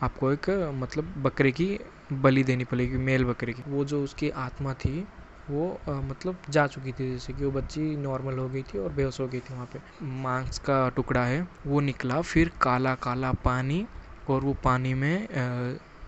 आपको एक मतलब बकरे की बलि देनी पड़ेगी, मेल बकरे की। वो जो उसकी आत्मा थी वो मतलब जा चुकी थी, जैसे कि वो बच्ची नॉर्मल हो गई थी और बेहोश हो गई थी। वहाँ पे मांस का टुकड़ा है वो निकला, फिर काला काला पानी, और वो पानी में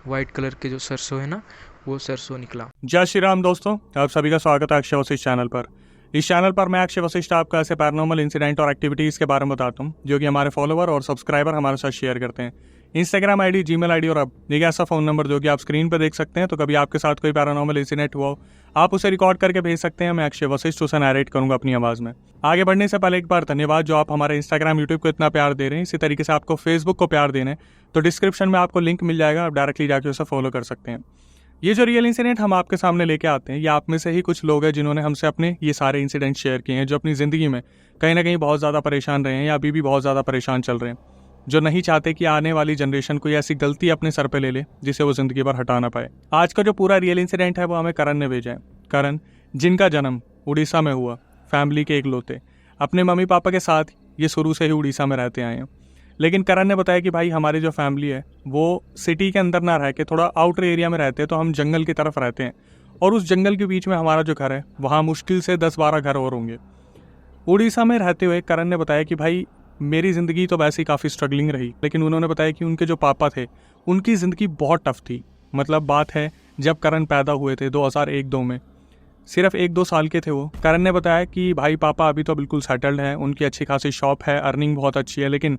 वाइट कलर के जो सरसों है ना, वो सरसों निकला। जय श्री राम दोस्तों, आप सभी का स्वागत है अक्षय वशिष्ठ चैनल पर। इस चैनल पर मैं अक्षय वशिष्ठ आपको ऐसे पैरानॉर्मल इंसिडेंट और एक्टिविटीज़ के बारे में बताता हूँ जो कि हमारे फॉलोवर और सब्सक्राइबर हमारे साथ शेयर करते हैं। इंस्टाग्राम आईडी, जीमेल आईडी और अब एक ऐसा फ़ोन नंबर जो कि आप स्क्रीन पर देख सकते हैं। तो कभी आपके साथ कोई पैरानॉर्मल इंसिडेंट हुआ हो, आप उसे रिकॉर्ड करके भेज सकते हैं। मैं अक्षय वशिष्ठ उसे नरेट करूंगा अपनी आवाज़ में। आगे बढ़ने से पहले एक बार धन्यवाद जो आप हमारे इंस्टाग्राम, यूट्यूब को इतना प्यार दे रहे हैं। इसी तरीके से आपको फेसबुक को प्यार देना है तो डिस्क्रिप्शन में आपको लिंक मिल जाएगा, आप डायरेक्टली जाकर उसे फॉलो कर सकते हैं। ये जो रियल इंसिडेंट हम आपके सामने लेके आते हैं, ये आप में से ही कुछ लोग हैं जिन्होंने हमसे अपने ये सारे इंसिडेंट शेयर किए हैं, जो अपनी ज़िंदगी में कहीं ना कहीं बहुत ज़्यादा परेशान रहे हैं या अभी भी बहुत ज़्यादा परेशान चल रहे हैं, जो नहीं चाहते कि आने वाली जनरेशन कोई ऐसी गलती अपने सर पे ले ले जिसे वो ज़िंदगी भर हटा ना पाए। आज का जो पूरा रियल इंसिडेंट है वो हमें करण ने भेजा है। करण, जिनका जन्म उड़ीसा में हुआ, फैमिली के इकलौते, अपने मम्मी पापा के साथ ये शुरू से ही उड़ीसा में रहते आए हैं। लेकिन करण ने बताया कि भाई हमारी जो फैमिली है वो सिटी के अंदर ना रह के थोड़ा आउटर एरिया में रहते हैं, तो हम जंगल की तरफ रहते हैं और उस जंगल के बीच में हमारा जो घर है वहाँ मुश्किल से 10-12 घर और होंगे। उड़ीसा में रहते हुए करण ने बताया कि भाई मेरी ज़िंदगी तो वैसे ही काफ़ी स्ट्रगलिंग रही, लेकिन उन्होंने बताया कि उनके जो पापा थे उनकी ज़िंदगी बहुत टफ थी। मतलब बात है जब करण पैदा हुए थे 2001-2 में, सिर्फ 1-2 साल के थे वो। करण ने बताया कि भाई पापा अभी तो बिल्कुल सेटल्ड हैं, उनकी अच्छी खासी शॉप है, अर्निंग बहुत अच्छी है, लेकिन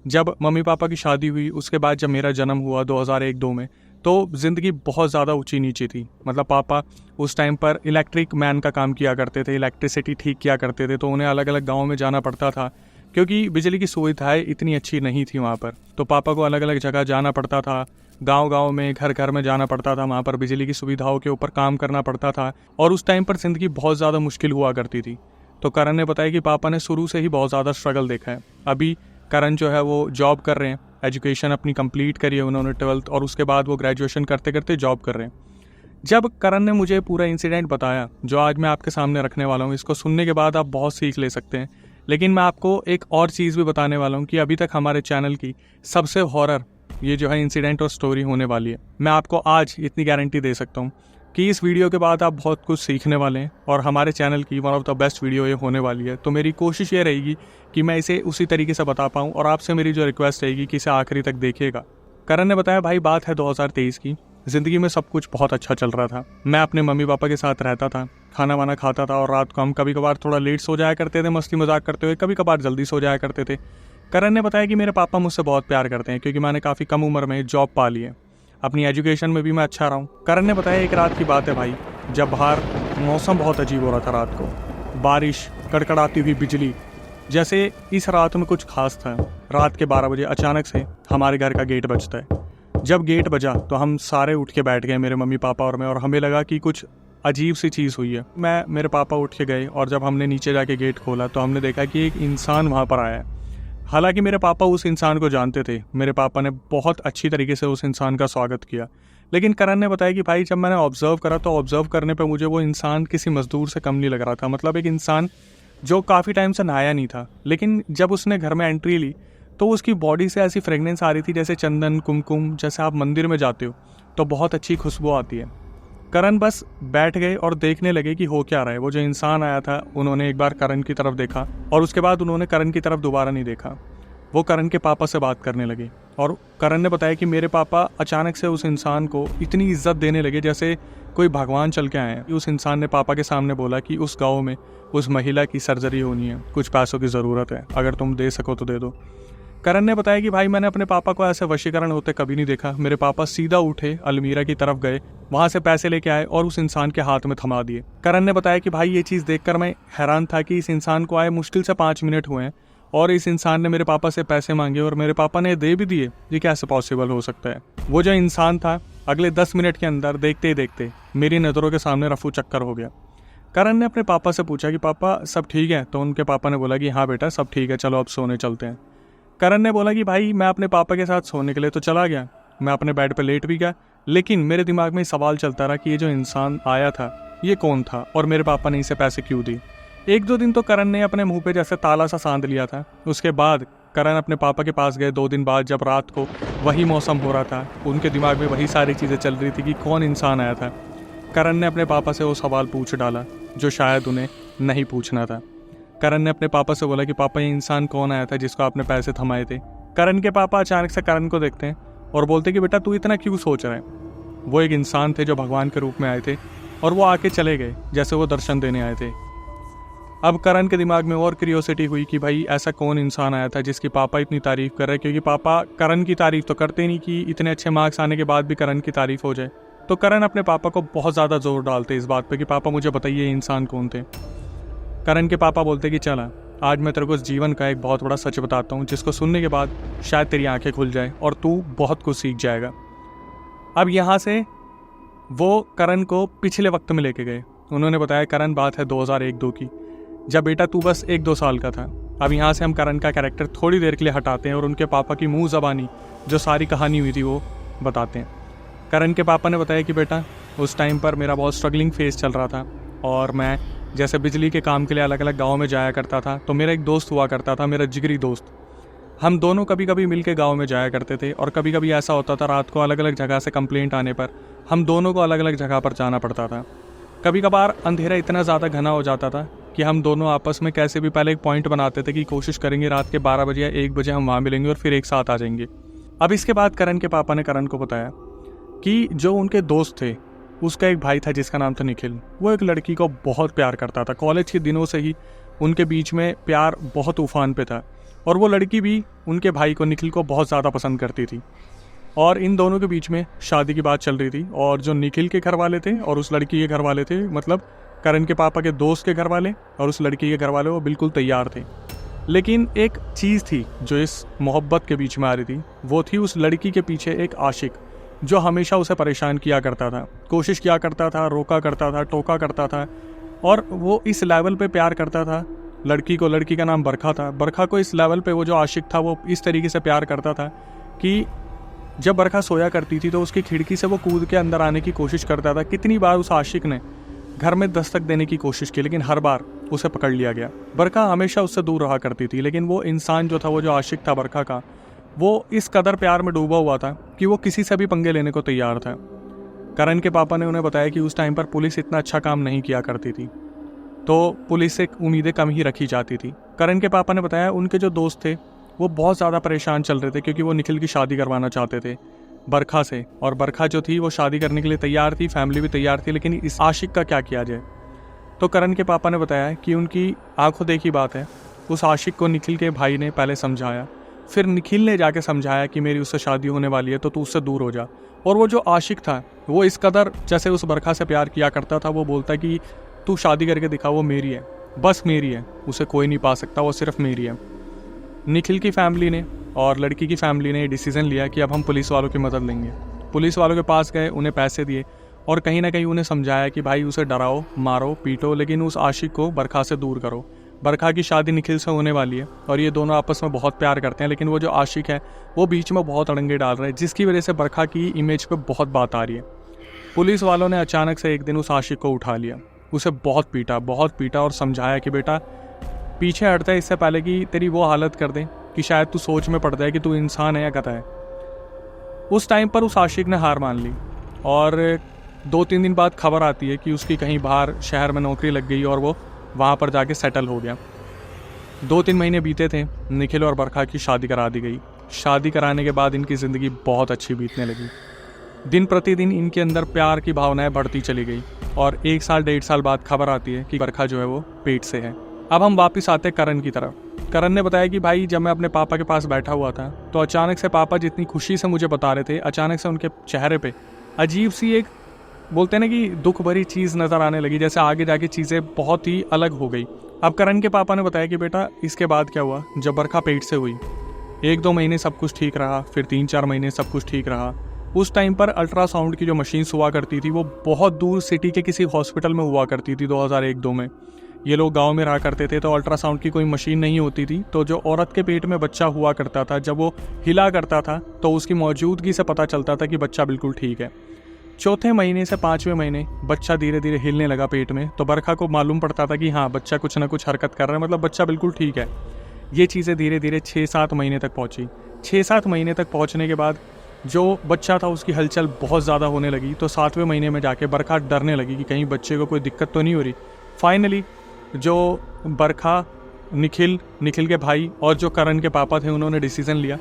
जब मम्मी पापा की शादी हुई उसके बाद जब मेरा जन्म हुआ 2001-2 में, तो ज़िंदगी बहुत ज़्यादा ऊंची नीचे थी। मतलब पापा उस टाइम पर इलेक्ट्रिक मैन का काम किया करते थे, इलेक्ट्रिसिटी ठीक किया करते थे, तो उन्हें अलग अलग गाँव में जाना पड़ता था क्योंकि बिजली की सुविधाएं इतनी अच्छी नहीं थी वहाँ पर। तो पापा को अलग अलग जगह जाना पड़ता था, गांव-गांव में, घर घर में जाना पड़ता था, वहाँ पर बिजली की सुविधाओं के ऊपर काम करना पड़ता था और उस टाइम पर ज़िंदगी बहुत ज़्यादा मुश्किल हुआ करती थी। तो करण ने बताया कि पापा ने शुरू से ही बहुत ज़्यादा स्ट्रगल देखा है। अभी करण जो है वो जॉब कर रहे हैं, एजुकेशन अपनी कंप्लीट करी है उन्होंने 12th, और उसके बाद वो ग्रेजुएशन करते करते जॉब कर रहे हैं। जब करण ने मुझे पूरा इंसिडेंट बताया जो आज मैं आपके सामने रखने वाला हूँ, इसको सुनने के बाद आप बहुत सीख ले सकते हैं। लेकिन मैं आपको एक और चीज़ भी बताने वाला हूँ कि अभी तक हमारे चैनल की सबसे हॉरर ये जो है इंसिडेंट और स्टोरी होने वाली है। मैं आपको आज इतनी गारंटी दे सकता हूँ कि इस वीडियो के बाद आप बहुत कुछ सीखने वाले हैं और हमारे चैनल की one of the best video ये होने वाली है। तो मेरी कोशिश ये रहेगी कि मैं इसे उसी तरीके से बता पाऊँ और आपसे मेरी जो रिक्वेस्ट रहेगी कि इसे आखिरी तक देखिएगा। करण ने बताया भाई बात है 2023 की, ज़िंदगी में सब कुछ बहुत अच्छा चल रहा था। मैं अपने मम्मी पापा के साथ रहता था, खाना वाना खाता था और रात को हम कभी कभार थोड़ा लेट सो जाया करते थे मस्ती मजाक करते हुए, कभी कभार जल्दी सो जाया करते थे। करण ने बताया कि मेरे पापा मुझसे बहुत प्यार करते हैं क्योंकि मैंने काफ़ी कम उम्र में जॉब पा ली है, अपनी एजुकेशन में भी मैं अच्छा रहा हूँ। करण ने बताया एक रात की बात है भाई, जब बाहर मौसम बहुत अजीब हो रहा था, रात को बारिश, कड़कड़ाती हुई बिजली, जैसे इस रात में कुछ खास था। रात के 12 बजे अचानक से हमारे घर का गेट बजता है। जब गेट बजा तो हम सारे उठ के बैठ गए, मेरे मम्मी पापा और मैं, और हमें लगा कि कुछ अजीब सी चीज़ हुई है। मेरे पापा उठ के गए और जब हमने नीचे जाके गेट खोला तो हमने देखा कि एक इंसान वहाँ पर आया है। हालांकि मेरे पापा उस इंसान को जानते थे, मेरे पापा ने बहुत अच्छी तरीके से उस इंसान का स्वागत किया। लेकिन करण ने बताया कि भाई जब मैंने ऑब्जर्व करा तो ऑब्जर्व करने पे मुझे वो इंसान किसी मजदूर से कम नहीं लग रहा था। मतलब एक इंसान जो काफ़ी टाइम से नहाया नहीं था, लेकिन जब उसने घर में एंट्री ली तो उसकी बॉडी से ऐसी फ्रेगनेंस आ रही थी जैसे चंदन, कुमकुम, जैसे आप मंदिर में जाते हो तो बहुत अच्छी खुशबू आती है। करण बस बैठ गए और देखने लगे कि हो क्या रहा है। वो जो इंसान आया था उन्होंने एक बार करण की तरफ देखा और उसके बाद उन्होंने करण की तरफ दोबारा नहीं देखा। वो करण के पापा से बात करने लगे और करण ने बताया कि मेरे पापा अचानक से उस इंसान को इतनी इज्जत देने लगे जैसे कोई भगवान चल के आए हैं। उस इंसान ने पापा के सामने बोला कि उस गाँव में उस महिला की सर्जरी होनी है, कुछ पैसों की ज़रूरत है, अगर तुम दे सको तो दे दो। करण ने बताया कि भाई मैंने अपने पापा को ऐसे वशीकरण होते कभी नहीं देखा। मेरे पापा सीधा उठे, अलमीरा की तरफ गए, वहां से पैसे लेके आए और उस इंसान के हाथ में थमा दिए। करण ने बताया कि भाई ये चीज़ देखकर मैं हैरान था कि इस इंसान को आए मुश्किल से 5 मिनट हुए हैं और इस इंसान ने मेरे पापा से पैसे मांगे और मेरे पापा ने दे भी दिए। ये कैसे पॉसिबल हो सकता है? वो जो इंसान था अगले 10 मिनट के अंदर देखते ही देखते मेरी नज़रों के सामने रफू चक्कर हो गया। करण ने अपने पापा से पूछा कि पापा सब ठीक है? तो उनके पापा ने बोला कि हाँ बेटा सब ठीक है, चलो अब सोने चलते हैं। करण ने बोला कि भाई मैं अपने पापा के साथ सोने के लिए तो चला गया, मैं अपने बेड पर लेट भी गया, लेकिन मेरे दिमाग में सवाल चलता रहा कि ये जो इंसान आया था ये कौन था और मेरे पापा ने इसे पैसे क्यों दिए। 1-2 दिन तो करण ने अपने मुंह पे जैसे ताला सा सांध लिया था। उसके बाद करण अपने पापा के पास गए 2 दिन बाद, जब रात को वही मौसम हो रहा था, उनके दिमाग में वही सारी चीज़ें चल रही थी कि कौन इंसान आया था। करण ने अपने पापा से वो सवाल पूछ डाला जो शायद उन्हें नहीं पूछना था। करण ने अपने पापा से बोला कि पापा, ये इंसान कौन आया था जिसको आपने पैसे थमाए थे। करण के पापा अचानक से करण को देखते हैं और बोलते कि बेटा, तू इतना क्यों सोच रहा है। वो एक इंसान थे जो भगवान के रूप में आए थे और वो आके चले गए जैसे वो दर्शन देने आए थे। अब करण के दिमाग में और क्यूरियोसिटी हुई कि भाई ऐसा कौन इंसान आया था जिसकी पापा इतनी तारीफ़ कर रहे, क्योंकि पापा करण की तारीफ़ तो करते नहीं कि इतने अच्छे मार्क्स आने के बाद भी करण की तारीफ़ हो जाए। तो करण अपने पापा को बहुत ज़्यादा जोर डालते इस बात पे कि पापा मुझे बताइए ये इंसान कौन थे। करण के पापा बोलते कि चला, आज मैं तेरे को इस जीवन का एक बहुत बड़ा सच बताता हूँ जिसको सुनने के बाद शायद तेरी आंखें खुल जाए और तू बहुत कुछ सीख जाएगा। अब यहाँ से वो करण को पिछले वक्त में लेके गए। उन्होंने बताया, करण, बात है 2001-2 की, जब बेटा तू बस 1-2 साल का था। अब यहाँ से हम करण का कैरेक्टर थोड़ी देर के लिए हटाते हैं और उनके पापा की मुंह ज़बानी जो सारी कहानी हुई थी वो बताते हैं। करण के पापा ने बताया कि बेटा, उस टाइम पर मेरा बहुत स्ट्रगलिंग फेस चल रहा था और मैं जैसे बिजली के काम के लिए अलग अलग गाँव में जाया करता था। तो मेरा एक दोस्त हुआ करता था, मेरा जिगरी दोस्त। हम दोनों कभी कभी मिल के गाँव में जाया करते थे और कभी कभी ऐसा होता था रात को अलग अलग जगह से कंप्लेंट आने पर हम दोनों को अलग अलग जगह पर जाना पड़ता था। कभी कभार अंधेरा इतना ज़्यादा घना हो जाता था कि हम दोनों आपस में कैसे भी पहले एक पॉइंट बनाते थे कि कोशिश करेंगे रात के 12 बजे या 1 बजे हम वहाँ मिलेंगे और फिर एक साथ आ जाएंगे। अब इसके बाद करण के पापा ने करण को बताया कि जो उनके दोस्त थे उसका एक भाई था जिसका नाम था निखिल। वो एक लड़की को बहुत प्यार करता था। कॉलेज के दिनों से ही उनके बीच में प्यार बहुत उफान पे था और वो लड़की भी उनके भाई को, निखिल को, बहुत ज़्यादा पसंद करती थी। और इन दोनों के बीच में शादी की बात चल रही थी और जो निखिल के घर वाले थे और उस लड़की के घर वाले थे, मतलब करण के पापा के दोस्त के घर वाले और उस लड़की के घर वाले, वो बिल्कुल तैयार थे। लेकिन एक चीज़ थी जो इस मोहब्बत के बीच में आ रही थी, वो थी उस लड़की के पीछे एक आशिक जो हमेशा उसे परेशान किया करता था, कोशिश किया करता था, रोका करता था, टोका करता था। और वो इस लेवल पे प्यार करता था लड़की को। लड़की का नाम बरखा था। बरखा को इस लेवल पे वो जो आशिक था वो इस तरीके से प्यार करता था कि जब बरखा सोया करती थी तो उसकी खिड़की से वो कूद के अंदर आने की कोशिश करता था। कितनी बार उस आशिक ने घर में दस्तक देने की कोशिश की लेकिन हर बार उसे पकड़ लिया गया। बरखा हमेशा उससे दूर रहा करती थी, लेकिन वो इंसान जो था, वो जो आशिक था बरखा का, वो इस कदर प्यार में डूबा हुआ था कि वो किसी से भी पंगे लेने को तैयार था। करण के पापा ने उन्हें बताया कि उस टाइम पर पुलिस इतना अच्छा काम नहीं किया करती थी, तो पुलिस से उम्मीदें कम ही रखी जाती थी। करण के पापा ने बताया उनके जो दोस्त थे वो बहुत ज़्यादा परेशान चल रहे थे क्योंकि वो निखिल की शादी करवाना चाहते थे बरखा से, और बरखा जो थी वो शादी करने के लिए तैयार थी, फैमिली भी तैयार थी, लेकिन इस आशिक का क्या किया जाए। तो करण के पापा ने बताया कि उनकी आंखों देखी बात है, उस आशिक को निखिल के भाई ने पहले समझाया, फिर निखिल ने जाके समझाया कि मेरी उससे शादी होने वाली है तो तू उससे दूर हो जा। और वो जो आशिक था वो इस कदर जैसे उस बरखा से प्यार किया करता था, वो बोलता कि तू शादी करके दिखा, वो मेरी है, बस मेरी है, उसे कोई नहीं पा सकता, वो सिर्फ मेरी है। निखिल की फैमिली ने और लड़की की फैमिली ने डिसीज़न लिया कि अब हम पुलिस वालों की मदद लेंगे। पुलिस वालों के पास गए, उन्हें पैसे दिए और कहीं ना कहीं उन्हें समझाया कि भाई उसे डराओ, मारो, पीटो, लेकिन उस आशिक को बरखा से दूर करो। बरखा की शादी निखिल से होने वाली है और ये दोनों आपस में बहुत प्यार करते हैं, लेकिन वो जो आशिक है वो बीच में बहुत अड़ंगे डाल रहे हैं, जिसकी वजह से बरखा की इमेज पे बहुत बात आ रही है। पुलिस वालों ने अचानक से एक दिन उस आशिक को उठा लिया, उसे बहुत पीटा और समझाया कि बेटा पीछे हटता है इससे पहले कि तेरी वो हालत कर दे कि शायद तू सोच में पड़ जाए कि तू इंसान है या गधा है। उस टाइम पर उस आशिक ने हार मान ली और 2-3 दिन बाद खबर आती है कि उसकी कहीं बाहर शहर में नौकरी लग गई और वो वहाँ पर जाके सेटल हो गया। 2-3 महीने बीते थे, निखिल और बरखा की शादी करा दी गई। शादी कराने के बाद इनकी ज़िंदगी बहुत अच्छी बीतने लगी। दिन प्रतिदिन इनके अंदर प्यार की भावनाएं बढ़ती चली गई और 1 साल 1.5 साल बाद खबर आती है कि बरखा जो है वो पेट से है। अब हम वापस आते करण की तरफ। करण ने बताया कि भाई जब मैं अपने पापा के पास बैठा हुआ था तो अचानक से पापा जितनी खुशी से मुझे बता रहे थे, अचानक से उनके चेहरे पे अजीब सी एक, बोलते हैं ना कि दुख भरी चीज़ नज़र आने लगी, जैसे आगे जाके चीज़ें बहुत ही अलग हो गई। अब करण के पापा ने बताया कि बेटा इसके बाद क्या हुआ, जब बरखा पेट से हुई 1-2 महीने सब कुछ ठीक रहा, फिर 3-4 महीने सब कुछ ठीक रहा। उस टाइम पर अल्ट्रासाउंड की जो मशीन्स हुआ करती थी वो बहुत दूर सिटी के किसी हॉस्पिटल में हुआ करती थी 2001-2 में। ये लोग गांव में रहा करते थे तो अल्ट्रासाउंड की कोई मशीन नहीं होती थी, तो जो औरत के पेट में बच्चा हुआ करता था जब वो हिला करता था तो उसकी मौजूदगी से पता चलता था कि बच्चा बिल्कुल ठीक है। 4थे महीने से 5वें महीने बच्चा धीरे धीरे हिलने लगा पेट में, तो बरखा को मालूम पड़ता था कि हाँ बच्चा कुछ ना कुछ हरकत कर रहा है, मतलब बच्चा बिल्कुल ठीक है। ये चीज़ें धीरे धीरे 6-7 महीने तक पहुँची। 6-7 महीने तक पहुँचने के बाद जो बच्चा था उसकी हलचल बहुत ज़्यादा होने लगी। तो 7वें महीने में जाके बरखा डरने लगी कि कहीं बच्चे को कोई दिक्कत तो नहीं हो रही। फाइनली जो बरखा, निखिल के भाई और जो करण के पापा थे, उन्होंने डिसीज़न लिया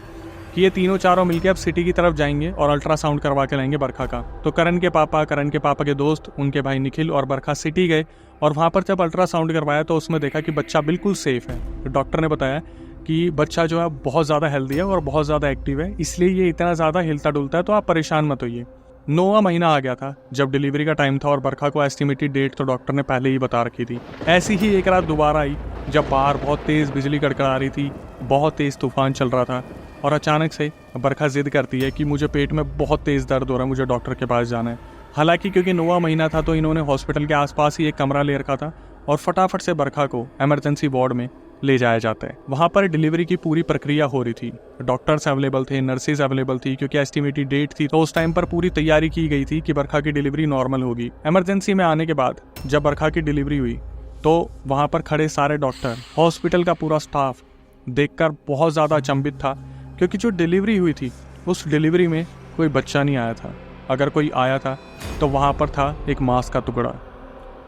कि ये तीनों चारों मिलके अब सिटी की तरफ जाएंगे और अल्ट्रासाउंड करवा के लाएंगे बरखा का। तो करण के पापा के दोस्त, उनके भाई निखिल और बरखा सिटी गए और वहाँ पर जब अल्ट्रासाउंड करवाया तो उसमें देखा कि बच्चा बिल्कुल सेफ़ है। तो डॉक्टर ने बताया कि बच्चा जो है बहुत ज़्यादा हेल्दी है और बहुत ज़्यादा एक्टिव है, इसलिए ये इतना ज़्यादा हिलता डुलता है, तो आप परेशान मत होइए। 9वां महीना आ गया था जब डिलीवरी का टाइम था और बरखा को एस्टिमेटेड डेट तो डॉक्टर ने पहले ही बता रखी थी। ऐसी ही एक रात दोबारा आई जब बाहर बहुत तेज़ बिजली कड़कड़ा रही थी, बहुत तेज़ तूफान चल रहा था और अचानक से बरखा जिद करती है कि मुझे पेट में बहुत तेज़ दर्द हो रहा है, मुझे डॉक्टर के पास जाना है। हालांकि क्योंकि 9वां महीना था तो इन्होंने हॉस्पिटल के आसपास ही एक कमरा ले रखा था और फटाफट से बरखा को इमरजेंसी वार्ड में ले जाया जाता है। वहाँ पर डिलीवरी की पूरी प्रक्रिया हो रही थी, डॉक्टर्स अवेलेबल थे, नर्सेज अवेलेबल थी, क्योंकि एस्टिमेटेड डेट थी तो उस टाइम पर पूरी तैयारी की गई थी कि बरखा की डिलीवरी नॉर्मल होगी। इमरजेंसी में आने के बाद जब बरखा की डिलीवरी हुई तो वहाँ पर खड़े सारे डॉक्टर, हॉस्पिटल का पूरा स्टाफ देखकर बहुत ज़्यादा अचंभित था, क्योंकि जो डिलीवरी हुई थी उस डिलीवरी में कोई बच्चा नहीं आया था। अगर कोई आया था तो वहाँ पर था एक मांस का टुकड़ा,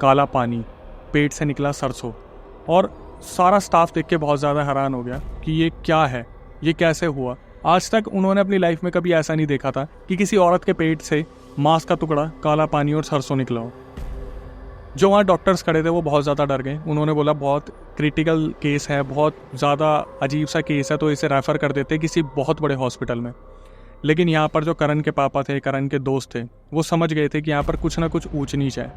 काला पानी, पेट से निकला सरसों। और सारा स्टाफ देख के बहुत ज़्यादा हैरान हो गया कि ये क्या है, ये कैसे हुआ। आज तक उन्होंने अपनी लाइफ में कभी ऐसा नहीं देखा था कि किसी औरत के पेट से मांस का टुकड़ा, काला पानी और सरसों निकला हो। जो वहाँ डॉक्टर्स खड़े थे वो बहुत ज़्यादा डर गए। उन्होंने बोला बहुत क्रिटिकल केस है, बहुत ज़्यादा अजीब सा केस है, तो इसे रेफ़र कर देते किसी बहुत बड़े हॉस्पिटल में। लेकिन यहाँ पर जो करण के पापा थे, करण के दोस्त थे, वो समझ गए थे कि यहाँ पर कुछ ना कुछ ऊंच नीच है।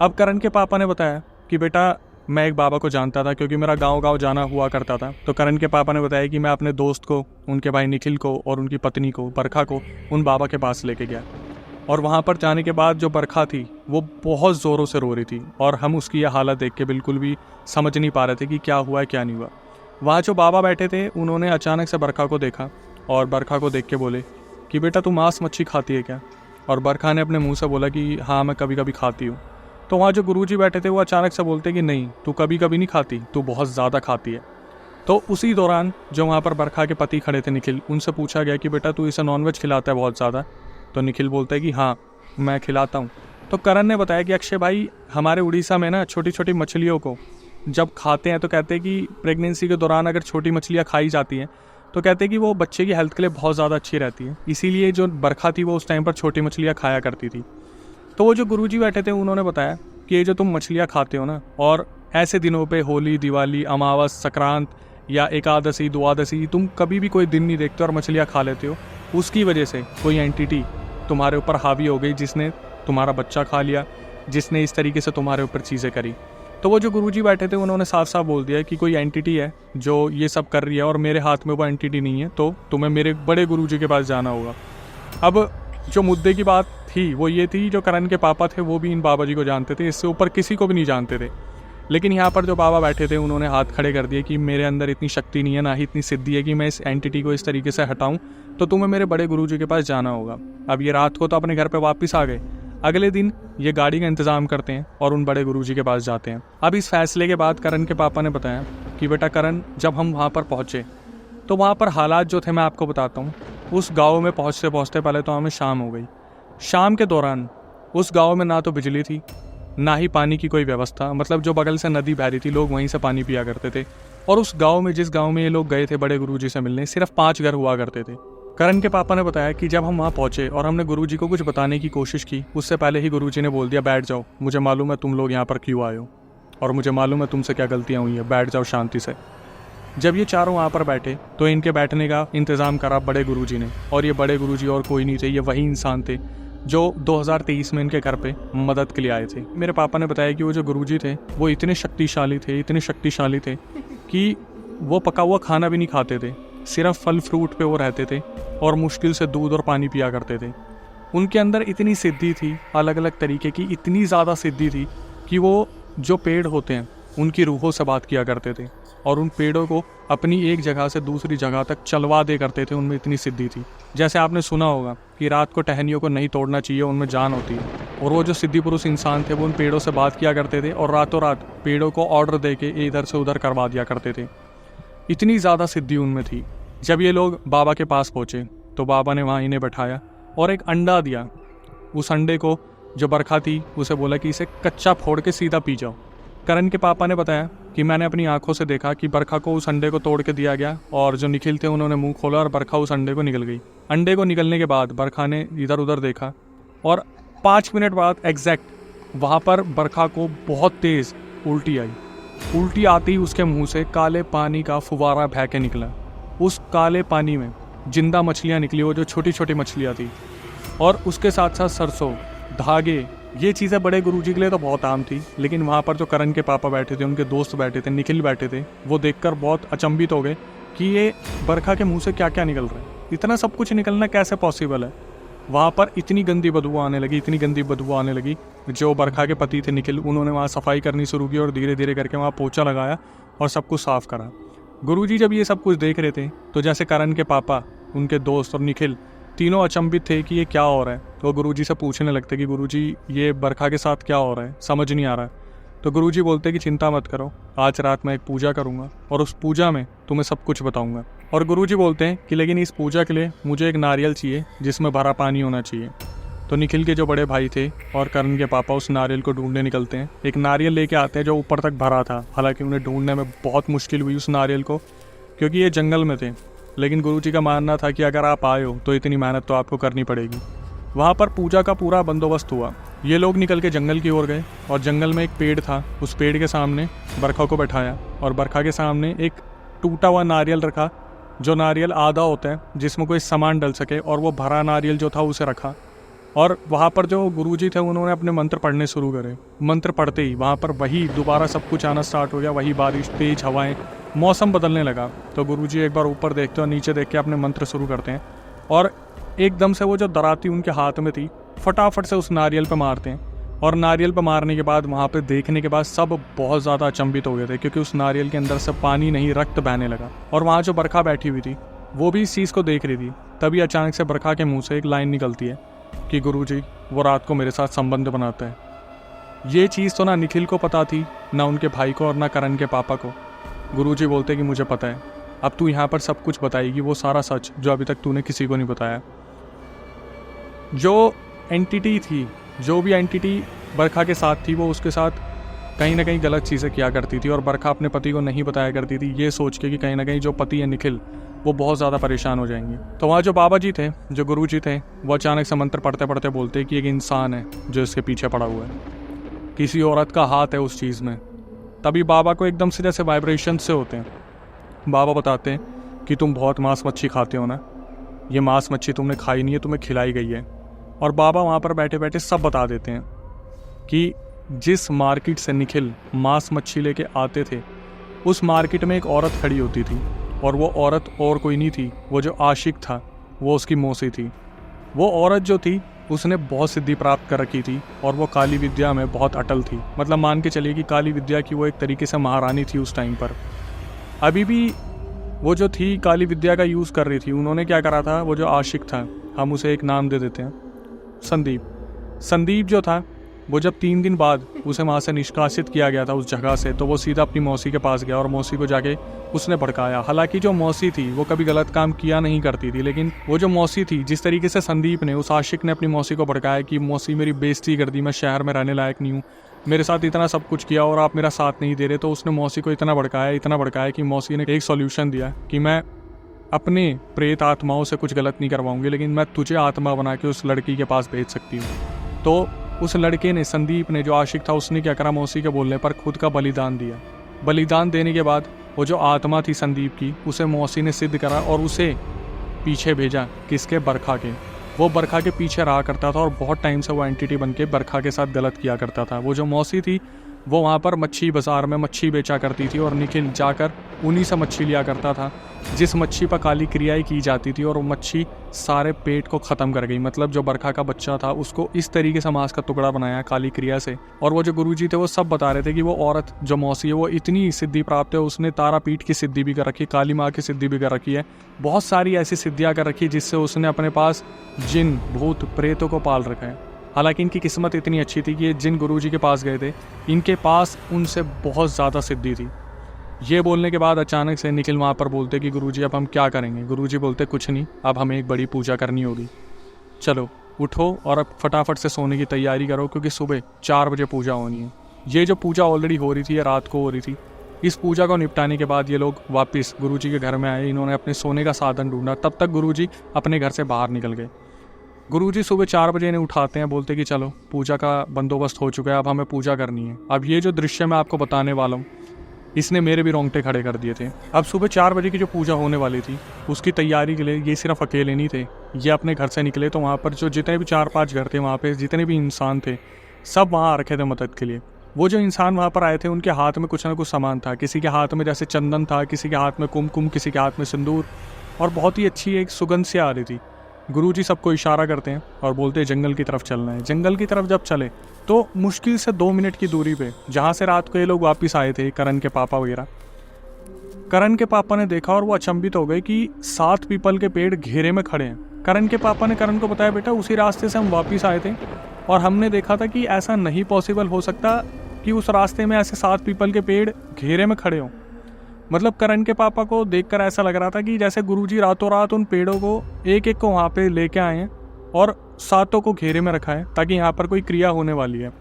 अब करण के पापा ने बताया कि बेटा मैं एक बाबा को जानता था, क्योंकि मेरा गांव जाना हुआ करता था। तो करण के पापा ने बताया कि मैं अपने दोस्त को, उनके भाई निखिल को और उनकी पत्नी को, बरखा को, उन बाबा के पास लेके गया। और वहाँ पर जाने के बाद जो बरखा थी वो बहुत ज़ोरों से रो रही थी और हम उसकी यह हालत देख के बिल्कुल भी समझ नहीं पा रहे थे कि क्या हुआ है क्या नहीं हुआ। वहाँ जो बाबा बैठे थे उन्होंने अचानक से बरखा को देखा और बरखा को देख के बोले कि बेटा तू मांस मच्छी खाती है क्या? और बरखा ने अपने मुँह से बोला कि हाँ मैं कभी कभी खाती हूँ। तो वहाँ जो गुरुजी बैठे थे वो अचानक से बोलते कि नहीं, तू कभी कभी नहीं खाती, तू बहुत ज़्यादा खाती है। तो उसी दौरान जो वहाँ पर बरखा के पति खड़े थे निखिल, उनसे पूछा गया कि बेटा तू इसे नॉनवेज खिलाता है बहुत ज़्यादा? तो निखिल बोलता है कि हाँ मैं खिलाता हूँ। तो करण ने बताया कि अक्षय भाई हमारे उड़ीसा में ना छोटी छोटी मछलियों को जब खाते हैं तो कहते हैं कि प्रेगनेंसी के दौरान अगर छोटी मछलियाँ खाई जाती हैं तो कहते हैं कि वो बच्चे की हेल्थ के लिए बहुत ज़्यादा अच्छी रहती है। इसीलिए जो बरखा थी वो उस टाइम पर छोटी मछलियाँ खाया करती थी। तो वो जो गुरुजी बैठे थे उन्होंने बताया कि ये जो तुम मछलियाँ खाते हो ना, और ऐसे दिनों पे होली, दिवाली, अमावस, संक्रांत या एकादशी, द्वादशी, तुम कभी भी कोई दिन नहीं देखते और मछलियाँ खा लेते हो, उसकी वजह से कोई एंटिटी तुम्हारे ऊपर हावी हो गई जिसने तुम्हारा बच्चा खा लिया, जिसने इस तरीके से तुम्हारे ऊपर चीज़ें करी। तो वो जो गुरुजी बैठे थे उन्होंने साफ साफ बोल दिया कि कोई एंटिटी है जो ये सब कर रही है और मेरे हाथ में वो एंटिटी नहीं है, तो तुम्हें मेरे बड़े गुरुजी के पास जाना होगा। अब जो मुद्दे की बात थी वो ये थी, जो करण के पापा थे वो भी इन बाबा जी को जानते थे, इससे ऊपर किसी को भी नहीं जानते थे। लेकिन यहाँ पर जो बाबा बैठे थे उन्होंने हाथ खड़े कर दिए कि मेरे अंदर इतनी शक्ति नहीं है, ना ही इतनी सिद्धि है कि मैं इस एंटिटी को इस तरीके से हटाऊं, तो तुम्हें मेरे बड़े गुरुजी के पास जाना होगा। अब ये रात को तो अपने घर पे वापस आ गए। अगले दिन ये गाड़ी का इंतज़ाम करते हैं और उन बड़े गुरुजी के पास जाते हैं। अब इस फैसले के बाद करण के पापा ने बताया कि बेटा करण, जब हम वहाँ पर पहुँचे तो वहाँ पर हालात जो थे मैं आपको बताता हूँ। उस गाँव में पहुँचते पहुँचते पहले तो हमें शाम हो गई। शाम के दौरान उस गाँव में ना तो बिजली थी, ना ही पानी की कोई व्यवस्था, मतलब जो बगल से नदी बह रही थी लोग वहीं से पानी पिया करते थे। और उस गांव में, जिस गांव में ये लोग गए थे बड़े गुरुजी से मिलने, सिर्फ 5 घर हुआ करते थे। करण के पापा ने बताया कि जब हम वहाँ पहुँचे और हमने गुरुजी को कुछ बताने की कोशिश की, उससे पहले ही गुरुजी ने बोल दिया बैठ जाओ, मुझे मालूम है तुम लोग यहाँ पर क्यों आए हो और मुझे मालूम है तुमसे क्या गलतियाँ हुई है, बैठ जाओ शांति से। जब ये चारों वहाँ पर बैठे तो इनके बैठने का इंतज़ाम करा बड़े गुरुजी ने, और ये बड़े गुरुजी और कोई नहीं थे, ये वही इंसान थे जो 2023 में इनके घर पे मदद के लिए आए थे। मेरे पापा ने बताया कि वो जो गुरुजी थे वो इतने शक्तिशाली थे कि वो पका हुआ खाना भी नहीं खाते थे, सिर्फ फल फ्रूट पे वो रहते थे और मुश्किल से दूध और पानी पिया करते थे। उनके अंदर इतनी सिद्धि थी, अलग अलग तरीके की इतनी ज़्यादा सिद्धि थी कि वो जो पेड़ होते हैं उनकी रूहों से बात किया करते थे और उन पेड़ों को अपनी एक जगह से दूसरी जगह तक चलवा दे करते थे। उनमें इतनी सिद्धि थी। जैसे आपने सुना होगा कि रात को टहनियों को नहीं तोड़ना चाहिए, उनमें जान होती है। और वो जो सिद्धि पुरुष इंसान थे वो उन पेड़ों से बात किया करते थे और रातों रात पेड़ों को ऑर्डर दे के इधर से उधर करवा दिया करते थे। इतनी ज़्यादा सिद्धि उनमें थी। जब ये लोग बाबा के पास पहुँचे तो बाबा ने वहाँ इन्हें बैठाया और एक अंडा दिया। उस अंडे को जो बरखा थी उसे बोला कि इसे कच्चा फोड़ के सीधा पी जाओ। करण के पापा ने बताया कि मैंने अपनी आंखों से देखा कि बरखा को उस अंडे को तोड़ के दिया गया और जो निखिल थे उन्होंने मुंह खोला और बरखा उस अंडे को निकल गई। अंडे को निकलने के बाद बरखा ने इधर उधर देखा और 5 मिनट बाद एग्जैक्ट वहाँ पर बरखा को बहुत तेज़ उल्टी आई। उल्टी आती ही उसके मुंह से काले पानी का फुवारा बह के निकला। उस काले पानी में जिंदा मछलियाँ निकली, वो जो छोटी छोटी मछलियाँ थी, और उसके साथ साथ सरसों, धागे। ये चीज़ें बड़े गुरुजी के लिए तो बहुत आम थी, लेकिन वहाँ पर जो करण के पापा बैठे थे, उनके दोस्त बैठे थे, निखिल बैठे थे, वो देखकर बहुत अचंभित हो गए कि ये बरखा के मुंह से क्या क्या निकल रहा है, इतना सब कुछ निकलना कैसे पॉसिबल है। वहाँ पर इतनी गंदी बदबू आने लगी, इतनी गंदी बदबू आने लगी। जो बरखा के पति थे निखिल, उन्होंने वहाँ सफाई करनी शुरू की और धीरे धीरे करके वहाँ पोछा लगाया और सब कुछ साफ करा। गुरुजी जब ये सब कुछ देख रहे थे तो जैसे करण के पापा, उनके दोस्त और निखिल तीनों अचंभित थे कि ये क्या हो रहा है। तो गुरुजी से पूछने लगते कि गुरुजी ये बरखा के साथ क्या हो रहा है, समझ नहीं आ रहा है। तो गुरुजी बोलते कि चिंता मत करो, आज रात मैं एक पूजा करूँगा और उस पूजा में तुम्हें सब कुछ बताऊँगा। और गुरुजी बोलते हैं कि लेकिन इस पूजा के लिए मुझे एक नारियल चाहिए जिसमें भरा पानी होना चाहिए। तो निखिल के जो बड़े भाई थे और करण के पापा उस नारियल को ढूंढने निकलते हैं। एक नारियल लेके आते हैं जो ऊपर तक भरा था। हालांकि उन्हें ढूंढने में बहुत मुश्किल हुई उस नारियल को, क्योंकि ये जंगल में थे। लेकिन गुरुजी का मानना था कि अगर आप आए हो तो इतनी मेहनत तो आपको करनी पड़ेगी। वहाँ पर पूजा का पूरा बंदोबस्त हुआ। ये लोग निकल के जंगल की ओर गए और जंगल में एक पेड़ था। उस पेड़ के सामने बरखा को बैठाया और बरखा के सामने एक टूटा हुआ नारियल रखा, जो नारियल आधा होता है जिसमें कोई सामान डल सके, और वो भरा नारियल जो था उसे रखा। और वहाँ पर जो गुरुजी थे उन्होंने अपने मंत्र पढ़ने शुरू करे। मंत्र पढ़ते ही वहाँ पर वही दोबारा सब कुछ आना स्टार्ट हो गया। वही बारिश, तेज हवाएं, मौसम बदलने लगा। तो गुरुजी एक बार ऊपर देखते और नीचे देख के अपने मंत्र शुरू करते हैं और एकदम से वो जो दराती उनके हाथ में थी फटाफट से उस नारियल पे मारते हैं। और नारियल पे मारने के बाद वहाँ पे देखने के बाद सब बहुत ज़्यादा अचंभित हो गए थे, क्योंकि उस नारियल के अंदर से पानी नहीं रक्त बहने लगा। और वहाँ जो बरखा बैठी हुई थी वो भी इस चीज़ को देख रही थी। तभी अचानक से बरखा के मुँह से एक लाइन निकलती है कि गुरुजी वो रात को मेरे साथ संबंध बनाता है। ये चीज़ तो ना निखिल को पता थी, ना उनके भाई को और ना करण के पापा को। गुरुजी बोलते कि मुझे पता है, अब तू यहाँ पर सब कुछ बताएगी, वो सारा सच जो अभी तक तूने किसी को नहीं बताया। जो एंटिटी थी, जो भी एंटिटी बरखा के साथ थी, वो उसके साथ कहीं ना कहीं गलत चीज़ें किया करती थी और बरखा अपने पति को नहीं बताया करती थी, ये सोच के कि कहीं ना कहीं जो पति है निखिल वो बहुत ज़्यादा परेशान हो जाएंगे। तो वहाँ जो बाबा जी थे, जो गुरु जी थे, वो अचानक से मंत्र पढ़ते पढ़ते बोलते कि एक इंसान है जो इसके पीछे पड़ा हुआ है, किसी औरत का हाथ है उस चीज़ में। तभी बाबा को एकदम से जैसे वाइब्रेशन से होते हैं। बाबा बताते हैं कि तुम बहुत मांस मच्छी खाते हो ना, ये मांस मच्छी तुमने खाई नहीं है, तुम्हें खिलाई गई है। और बाबा वहाँ पर बैठे बैठे सब बता देते हैं कि जिस मार्केट से निखिल मांस मच्छी लेके आते थे, उस मार्केट में एक औरत खड़ी होती थी और वो औरत और कोई नहीं थी, वो जो आशिक था वो उसकी मौसी थी। वो औरत जो थी उसने बहुत सिद्धि प्राप्त कर रखी थी और वो काली विद्या में बहुत अटल थी। मतलब मान के चलिए कि काली विद्या की वो एक तरीके से महारानी थी उस टाइम पर। अभी भी वो जो थी काली विद्या का यूज़ कर रही थी। उन्होंने क्या करा था, वो जो आशिक था, हम उसे एक नाम दे देते हैं, संदीप। संदीप जो था वो जब 3 दिन बाद उसे वहाँ से निष्कासित किया गया था उस जगह से, तो वो सीधा अपनी मौसी के पास गया और मौसी को जाके उसने भड़काया। हालांकि जो मौसी थी वो कभी गलत काम किया नहीं करती थी, लेकिन वो जो मौसी थी, जिस तरीके से संदीप ने, उस आशिक ने अपनी मौसी को भड़काया कि मौसी मेरी बेइज्जती कर दी, मैं शहर में रहने लायक नहीं हूँ, मेरे साथ इतना सब कुछ किया और आप मेरा साथ नहीं दे रहे, तो उसने मौसी को इतना भड़काया कि मौसी ने एक सॉल्यूशन दिया कि मैं अपने प्रेत आत्माओं से कुछ गलत नहीं करवाऊंगी, लेकिन मैं तुझे आत्मा बना के उस लड़की के पास भेज सकती हूँ। तो उस लड़के ने, संदीप ने, जो आशिक था, उसने क्या करा, मौसी के बोलने पर खुद का बलिदान दिया। बलिदान देने के बाद वो जो आत्मा थी संदीप की, उसे मौसी ने सिद्ध करा और उसे पीछे भेजा। किसके? बरखा के। वो बरखा के पीछे रहा करता था और बहुत टाइम से वो एंटिटी बन के बरखा के साथ गलत किया करता था। वो जो मौसी थी वो वहाँ पर मच्छी बाज़ार में मच्छी बेचा करती थी और निखिल जाकर उन्हीं से मच्छी लिया करता था, जिस मच्छी पर काली क्रियाएं की जाती थी, और वो मच्छी सारे पेट को ख़त्म कर गई। मतलब जो बरखा का बच्चा था उसको इस तरीके से मांस का टुकड़ा बनाया काली क्रिया से। और वो जो गुरुजी थे वो सब बता रहे थे कि वो औरत जो मौसी है वो इतनी सिद्धि प्राप्त है, उसने तारापीठ की सिद्धि भी कर रखी, काली माँ की सिद्धि भी कर रखी है, बहुत सारी ऐसी सिद्धियाँ कर रखी है जिससे उसने अपने पास जिन, भूत, प्रेतों को पाल रखा है। हालांकि इनकी किस्मत इतनी अच्छी थी कि ये जिन गुरुजी के पास गए थे, इनके पास उनसे बहुत ज़्यादा सिद्धि थी। ये बोलने के बाद अचानक से निखिल वहाँ पर बोलते कि गुरुजी अब हम क्या करेंगे। गुरुजी बोलते कुछ नहीं, अब हमें एक बड़ी पूजा करनी होगी, चलो उठो और अब फटाफट से सोने की तैयारी करो क्योंकि सुबह 4 बजे पूजा होनी है। ये जो पूजा ऑलरेडी हो रही थी, ये रात को हो रही थी। इस पूजा को निपटाने के बाद ये लोग वापस गुरुजी के घर में आए। इन्होंने अपने सोने का साधन ढूंढा, तब तक गुरुजी अपने घर से बाहर निकल गए। गुरुजी सुबह 4 बजे इन्हें उठाते हैं, बोलते कि चलो पूजा का बंदोबस्त हो चुका है, अब हमें पूजा करनी है। अब ये जो दृश्य मैं आपको बताने वाला हूँ, इसने मेरे भी रोंगटे खड़े कर दिए थे। अब सुबह 4 बजे की जो पूजा होने वाली थी, उसकी तैयारी के लिए ये सिर्फ अकेले नहीं थे, ये अपने घर से निकले। तो वहाँ पर जो जितने भी 4-5 घर थे, वहाँ पे जितने भी इंसान थे, सब वहाँ आ रखे थे मदद के लिए। वो जो इंसान वहाँ पर आए थे, उनके हाथ में कुछ ना कुछ सामान था। किसी के हाथ में जैसे चंदन था, किसी के हाथ में कुमकुम, किसी के हाथ में सिंदूर, और बहुत ही अच्छी एक सुगंध से आ रही थी। गुरुजी सबको इशारा करते हैं और बोलते हैं जंगल की तरफ चलना है। जंगल की तरफ जब चले तो मुश्किल से 2 मिनट की दूरी पे, जहाँ से रात को ये लोग वापस आए थे, करण के पापा वगैरह, करण के पापा ने देखा और वो अचंभित हो गए कि 7 पीपल के पेड़ घेरे में खड़े हैं। करण के पापा ने करण को बताया, बेटा उसी रास्ते से हम वापस आए थे और हमने देखा था कि ऐसा नहीं पॉसिबल हो सकता कि उस रास्ते में ऐसे 7 पीपल के पेड़ घेरे में खड़े हों। मतलब करण के पापा को देखकर ऐसा लग रहा था कि जैसे गुरुजी रातों रात उन पेड़ों को एक एक को वहाँ पे लेके आए हैं और 7 को घेरे में रखा है ताकि यहाँ पर कोई क्रिया होने वाली है।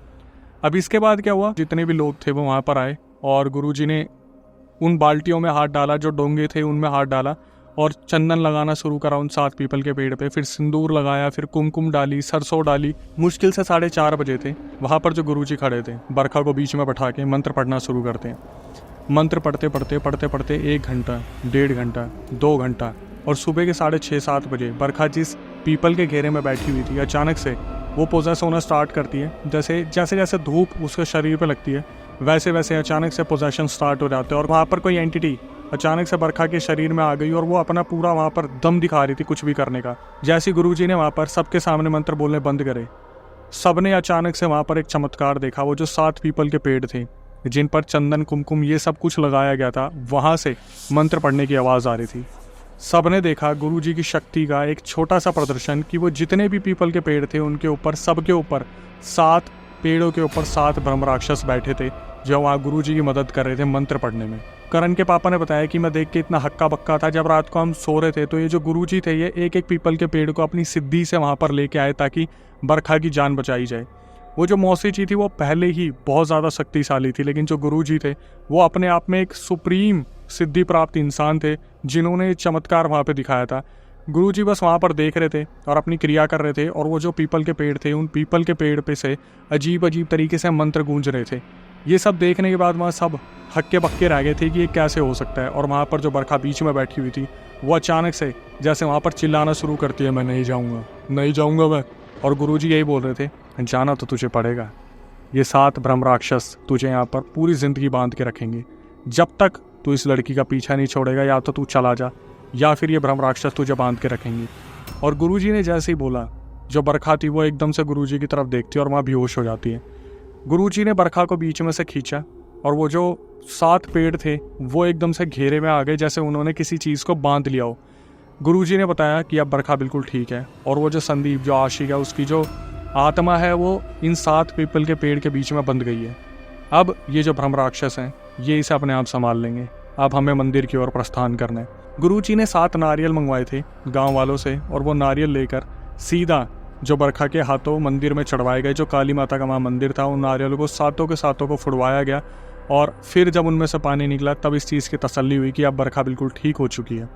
अब इसके बाद क्या हुआ, जितने भी लोग थे वो वहाँ पर आए और गुरुजी ने उन बाल्टियों में हाथ डाला, जो डोंगे थे उनमें हाथ डाला और चंदन लगाना शुरू करा उन 7 पीपल के पेड़ पे। फिर सिंदूर लगाया, फिर कुमकुम डाली, सरसों डाली। मुश्किल से 4:30 बजे थे। वहाँ पर जो गुरुजी खड़े थे, बरखा को बीच में बैठा के मंत्र पढ़ना शुरू करते हैं। मंत्र पढ़ते पढ़ते 1 घंटा, 1.5 घंटा, 2 घंटा, और सुबह के 6:30-7 बजे बरखा जिस पीपल के घेरे में बैठी हुई थी, अचानक से वो पोजेस होना स्टार्ट करती है। जैसे जैसे धूप उसके शरीर पे लगती है, वैसे वैसे अचानक से पोजेशन स्टार्ट हो जाते हैं और वहाँ पर कोई एंटिटी अचानक से बरखा के शरीर में आ गई और वो अपना पूरा वहाँ पर दम दिखा रही थी कुछ भी करने का। जैसे गुरुजी ने वहाँ पर सबके सामने मंत्र बोलने बंद करे, सबने अचानक से वहाँ पर एक चमत्कार देखा। वो जो 7 पीपल के पेड़ थे जिन पर चंदन, कुमकुम ये सब कुछ लगाया गया था, वहाँ से मंत्र पढ़ने की आवाज़ आ रही थी। सबने देखा गुरुजी की शक्ति का एक छोटा सा प्रदर्शन कि वो जितने भी पीपल के पेड़ थे उनके ऊपर, सबके ऊपर 7 पेड़ों के ऊपर 7 ब्रह्म राक्षस बैठे थे जो वहाँ गुरुजी की मदद कर रहे थे मंत्र पढ़ने में। करण के पापा ने बताया कि मैं देख के इतना हक्का बक्का था, जब रात को हम सो रहे थे तो ये जो गुरुजी थे, ये एक एक पीपल के पेड़ को अपनी सिद्धि से वहाँ पर लेके आए ताकि बरखा की जान बचाई जाए। वो जो मौसी जी थी वो पहले ही बहुत ज़्यादा शक्तिशाली थी, लेकिन जो गुरुजी थे वो अपने आप में एक सुप्रीम सिद्धि प्राप्त इंसान थे जिन्होंने चमत्कार वहाँ पे दिखाया था। गुरुजी बस वहाँ पर देख रहे थे और अपनी क्रिया कर रहे थे, और वो जो पीपल के पेड़ थे, उन पीपल के पेड़ पे से अजीब अजीब तरीके से मंत्र गूंज रहे थे। ये सब देखने के बाद वहाँ सब हक्के बक्के रह गए थे कि ये कैसे हो सकता है। और वहाँ पर जो बरखा बीच में बैठी हुई थी, वो अचानक से जैसे वहाँ पर चिल्लाना शुरू करती है, मैं नहीं जाऊँगा, नहीं जाऊँगा मैं। और गुरुजी यही बोल रहे थे, जाना तो तुझे पड़ेगा, ये 7 ब्रह्म राक्षस तुझे यहाँ पर पूरी ज़िंदगी बांध के रखेंगे। जब तक तू इस लड़की का पीछा नहीं छोड़ेगा, या तो तू चला जा या फिर ये ब्रह्म राक्षस तुझे बांध के रखेंगे। और गुरुजी ने जैसे ही बोला, जो बरखा थी वो एकदम से गुरुजी की तरफ देखती है और वहाँ बेहोश हो जाती है। गुरुजी ने बरखा को बीच में से खींचा और वो जो 7 पेड़ थे वो एकदम से घेरे में आ गए, जैसे उन्होंने किसी चीज़ को बांध लिया हो। गुरुजी ने बताया कि अब बरखा बिल्कुल ठीक है, और वो जो संदीप, जो आशिक है, उसकी जो आत्मा है वो इन 7 पीपल के पेड़ के बीच में बंध गई है। अब ये जो ब्रह्म राक्षस हैं, ये इसे अपने आप संभाल लेंगे। अब हमें मंदिर की ओर प्रस्थान करना है। गुरुजी ने 7 नारियल मंगवाए थे गांव वालों से, और वो नारियल लेकर सीधा जो बरखा के हाथों मंदिर में चढ़वाए गए। जो काली माता का वहाँ मंदिर था, उन नारियलों को 7 के 7 को फुड़वाया गया, और फिर जब उनमें से पानी निकला तब इस चीज़ की तसल्ली हुई कि अब बरखा बिल्कुल ठीक हो चुकी है।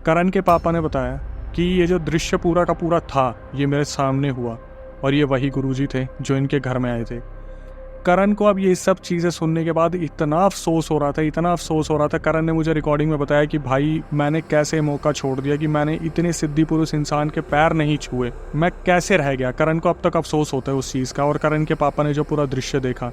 करण के पापा ने बताया कि ये जो दृश्य पूरा का पूरा था, ये मेरे सामने हुआ, और ये वही गुरुजी थे जो इनके घर में आए थे। करण को अब ये सब चीज़ें सुनने के बाद इतना अफसोस हो रहा था, इतना अफसोस हो रहा था। करण ने मुझे रिकॉर्डिंग में बताया कि भाई मैंने कैसे मौका छोड़ दिया कि मैंने इतने सिद्धि पुरुष इंसान के पैर नहीं छुए, मैं कैसे रह गया। करण को अब तक अफसोस होता है उस चीज़ का। और करण के पापा ने जो पूरा दृश्य देखा,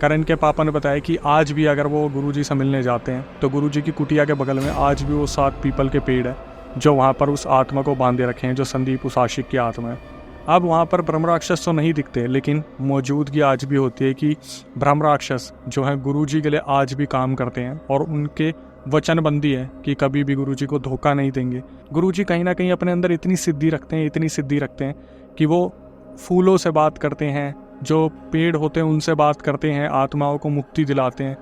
करण के पापा ने बताया कि आज भी अगर वो गुरुजी से मिलने जाते हैं तो गुरुजी की कुटिया के बगल में आज भी वो 7 पीपल के पेड़ है जो वहाँ पर उस आत्मा को बांधे रखे हैं, जो संदीप, उस आशिक की आत्मा है। अब वहाँ पर ब्रह्म राक्षस तो नहीं दिखते, लेकिन मौजूदगी आज भी होती है कि ब्रह्म राक्षस जो है गुरुजी के लिए आज भी काम करते हैं, और उनके वचनबंदी है कि कभी भी गुरुजी को धोखा नहीं देंगे। गुरुजी कहीं ना कहीं अपने अंदर इतनी सिद्धि रखते हैं, इतनी सिद्धि रखते हैं कि वो फूलों से बात करते हैं, जो पेड़ होते हैं उनसे बात करते हैं, आत्माओं को मुक्ति दिलाते हैं।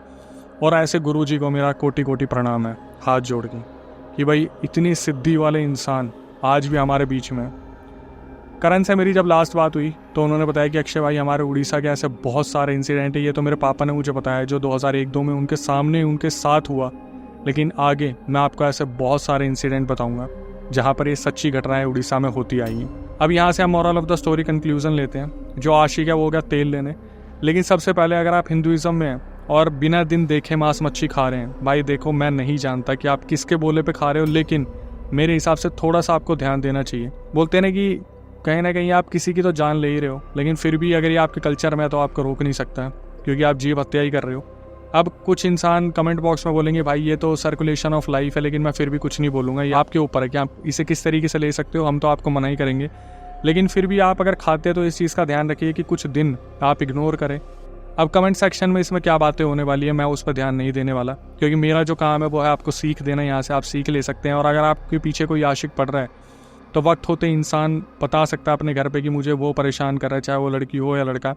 और ऐसे गुरुजी को मेरा कोटि कोटि प्रणाम है हाथ जोड़ के कि भाई इतनी सिद्धि वाले इंसान आज भी हमारे बीच में हैं। करण से मेरी जब लास्ट बात हुई तो उन्होंने बताया कि अक्षय भाई हमारे उड़ीसा के ऐसे बहुत सारे इंसिडेंट है, ये तो मेरे पापा ने मुझे बताया जो 2001-2 में उनके सामने उनके साथ हुआ, लेकिन आगे मैं आपको ऐसे बहुत सारे इंसिडेंट बताऊंगा जहाँ पर ये सच्ची घटनाएं उड़ीसा में होती आई हैं। अब यहाँ से हम moral of the story conclusion लेते हैं। जो आशिक है वो गया तेल लेने, लेकिन सबसे पहले अगर आप हिंदुइज्म में हैं और बिना दिन देखे मांस मच्छी खा रहे हैं, भाई देखो मैं नहीं जानता कि आप किसके बोले पे खा रहे हो, लेकिन मेरे हिसाब से थोड़ा सा आपको ध्यान देना चाहिए। बोलते हैं ना कि कहीं ना कहीं आप किसी की तो जान ले ही रहे हो, लेकिन फिर भी अगर ये आपके कल्चर में है तो आपको रोक नहीं सकता है, क्योंकि आप जीव हत्या ही कर रहे हो। अब कुछ इंसान कमेंट बॉक्स में बोलेंगे भाई ये तो सर्कुलेशन ऑफ लाइफ है, लेकिन मैं फिर भी कुछ नहीं बोलूँगा, ये आपके ऊपर है कि आप इसे किस तरीके से ले सकते हो, हम तो आपको मना ही करेंगे। लेकिन फिर भी आप अगर खाते तो इस चीज़ का ध्यान रखिए कि कुछ दिन आप इग्नोर करें। अब कमेंट सेक्शन में इसमें क्या बातें होने वाली है मैं उस पर ध्यान नहीं देने वाला, क्योंकि मेरा जो काम है वो है आपको सीख देना। यहाँ से आप सीख ले सकते हैं, और अगर आपके पीछे कोई आशिक पड़ रहा है तो वक्त होते इंसान बता सकता है अपने घर पे कि मुझे वो परेशान कर रहा है, चाहे वो लड़की हो या लड़का।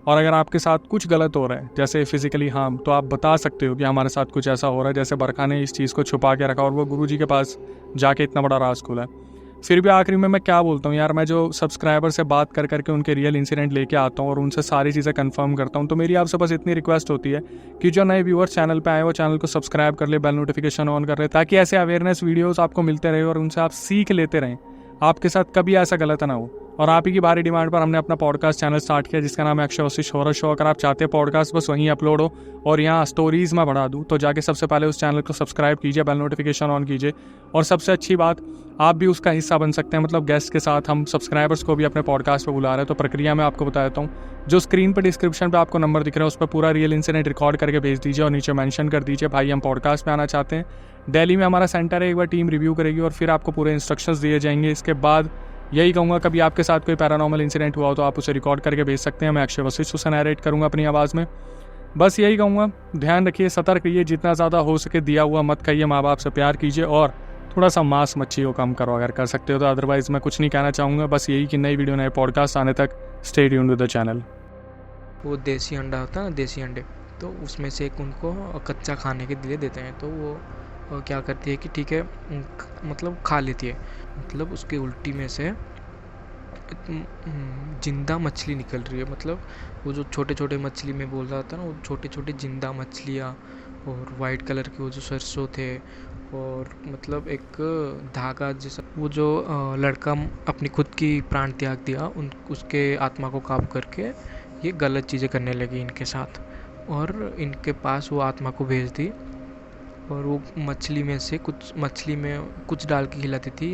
और अगर आपके साथ कुछ गलत हो रहा है जैसे फिजिकली हार्म, तो आप बता सकते हो कि हमारे साथ कुछ ऐसा हो रहा है। जैसे बरखा ने इस चीज़ को छुपा के रखा और वो गुरुजी के पास जाके इतना बड़ा राज खोला है। फिर भी आखिरी में मैं क्या बोलता हूँ यार, मैं जो सब्सक्राइबर से बात कर करके उनके रियल इंसिडेंट लेके आता हूँ और उनसे सारी चीज़ें कंफर्म करता हूँ, तो मेरी आपसे बस इतनी रिक्वेस्ट होती है कि जो नए व्यूअर्स चैनल पे आए वो चैनल को सब्सक्राइब कर ले, बेल नोटिफिकेशन ऑन कर ले, ताकि ऐसे अवेयरनेस वीडियोस आपको मिलते रहे और उनसे आप सीख लेते रहें। आपके साथ कभी ऐसा गलत ना हो। और आप ही की भारी डिमांड पर हमने अपना पॉडकास्ट चैनल स्टार्ट किया जिसका नाम है अक्षय वशिष्ठ हॉरर शो। अगर आप चाहते हैं पॉडकास्ट बस वहीं अपलोड हो और यहाँ स्टोरीज में बढ़ा दूँ, तो जाके सबसे पहले उस चैनल को सब्सक्राइब कीजिए, बेल नोटिफिकेशन ऑन कीजिए। और सबसे अच्छी बात, आप भी उसका हिस्सा बन सकते हैं, मतलब गेस्ट के साथ हम सब्सक्राइबर्स को भी अपने पॉडकास्ट पर बुला रहे हैं। तो प्रक्रिया में आपको बता देता हूँ, जो स्क्रीन पर डिस्क्रिप्शन पर आपको नंबर दिख रहा है उस पर पूरा रियल इंसिडेंट रिकॉर्ड करके भेज दीजिए और नीचे मेंशन कर दीजिए भाई हम पॉडकास्ट में आना चाहते हैं। दिल्ली में हमारा सेंटर है, एक बार टीम रिव्यू करेगी और फिर आपको पूरे इंस्ट्रक्शंस दिए जाएंगे। इसके बाद यही कहूँगा, कभी आपके साथ कोई पैरानॉर्मल इंसिडेंट हुआ हो तो आप उसे रिकॉर्ड करके भेज सकते हैं। मैं अक्षय वशिष्ठ उसे नरेट करूँगा अपनी आवाज़ में। बस यही कहूँगा, ध्यान रखिए, सतर्क रहिए, जितना ज़्यादा हो सके दिया हुआ मत खाइए, माँ बाप से प्यार कीजिए और थोड़ा सा मांस मच्छी को कम करो अगर कर सकते हो तो। अदरवाइज़ मैं कुछ नहीं कहना चाहूँगा, बस यही कि नई वीडियो नए पॉडकास्ट आने तक stay tuned with the channel. वो देसी अंडा होता है ना, देसी अंडे, तो उसमें से एक उनको कच्चा खाने के लिए देते हैं, तो वो क्या करती है कि ठीक है मतलब खा लेती है, मतलब उसकी उल्टी में से जिंदा मछली निकल रही है। मतलब वो जो छोटे छोटे मछली में बोल रहा था ना, वो छोटे छोटे जिंदा मछलियाँ और वाइट कलर के वो जो सरसों थे, और मतलब एक धागा जैसा, वो जो लड़का अपनी खुद की प्राण त्याग दिया उसके आत्मा को काबू करके ये गलत चीज़ें करने लगी इनके साथ, और इनके पास वो आत्मा को भेज दी। और वो मछली में से कुछ डाल के खिलाती थी।